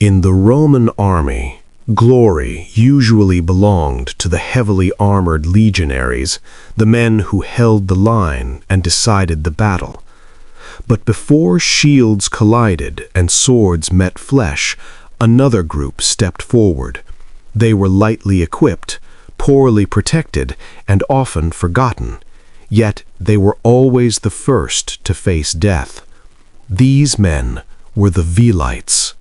In the Roman army, glory usually belonged to the heavily armored legionaries, the men who held the line and decided the battle. But before shields collided and swords met flesh, another group stepped forward. They were lightly equipped, poorly protected, and often forgotten. Yet they were always the first to face death. These men were the Velites.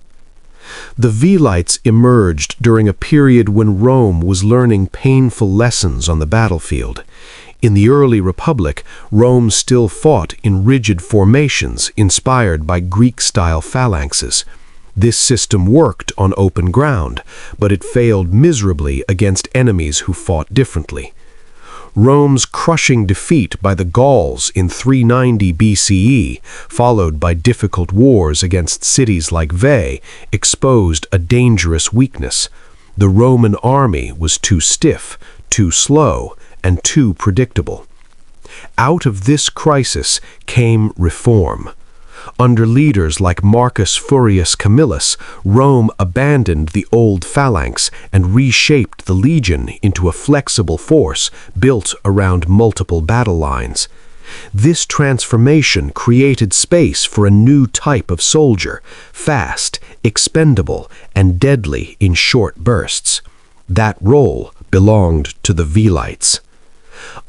The Velites emerged during a period when Rome was learning painful lessons on the battlefield. In the early Republic, Rome still fought in rigid formations inspired by Greek-style phalanxes. This system worked on open ground, but it failed miserably against enemies who fought differently. Rome's crushing defeat by the Gauls in 390 BCE, followed by difficult wars against cities like Veii, exposed a dangerous weakness. The Roman army was too stiff, too slow, and too predictable. Out of this crisis came reform. Under leaders like Marcus Furius Camillus, Rome abandoned the old phalanx and reshaped the legion into a flexible force built around multiple battle lines. This transformation created space for a new type of soldier, fast, expendable, and deadly in short bursts. That role belonged to the Velites.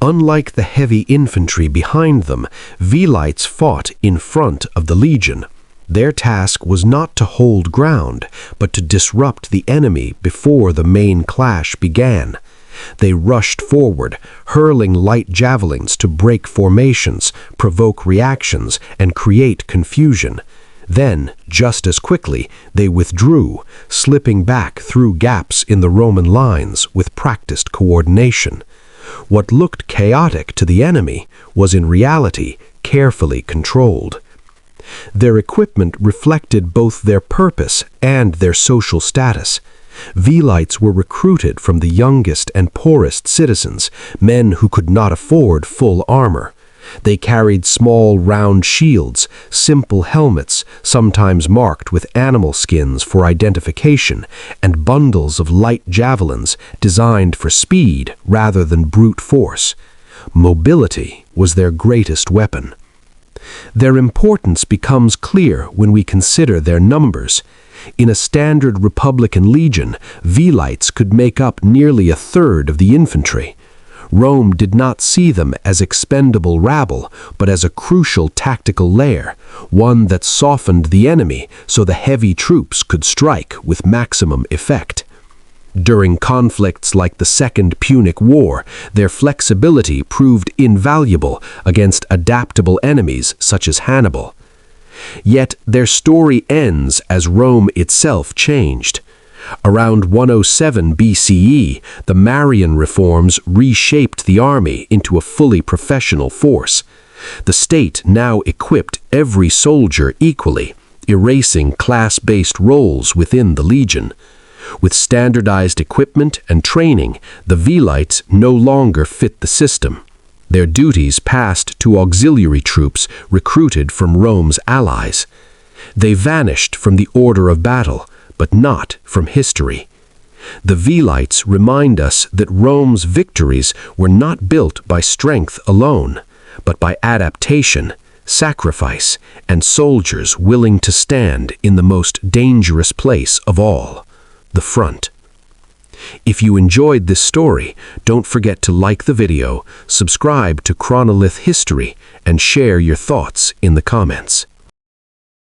Unlike the heavy infantry behind them, Velites fought in front of the legion. Their task was not to hold ground, but to disrupt the enemy before the main clash began. They rushed forward, hurling light javelins to break formations, provoke reactions, and create confusion. Then, just as quickly, they withdrew, slipping back through gaps in the Roman lines with practiced coordination. What looked chaotic to the enemy was in reality carefully controlled. Their equipment reflected both their purpose and their social status. Velites were recruited from the youngest and poorest citizens, men who could not afford full armor. They carried small round shields, simple helmets, sometimes marked with animal skins for identification, and bundles of light javelins designed for speed rather than brute force. Mobility was their greatest weapon. Their importance becomes clear when we consider their numbers. In a standard Republican legion, Velites could make up nearly a third of the infantry. Rome did not see them as expendable rabble, but as a crucial tactical layer, one that softened the enemy so the heavy troops could strike with maximum effect. During conflicts like the Second Punic War, their flexibility proved invaluable against adaptable enemies such as Hannibal. Yet their story ends as Rome itself changed. Around 107 BCE, the Marian reforms reshaped the army into a fully professional force. The state now equipped every soldier equally, erasing class-based roles within the legion. With standardized equipment and training, the Velites no longer fit the system. Their duties passed to auxiliary troops recruited from Rome's allies. They vanished from the order of battle, but not from history. The Velites remind us that Rome's victories were not built by strength alone, but by adaptation, sacrifice, and soldiers willing to stand in the most dangerous place of all, the front. If you enjoyed this story, don't forget to like the video, subscribe to Chronolith History, and share your thoughts in the comments.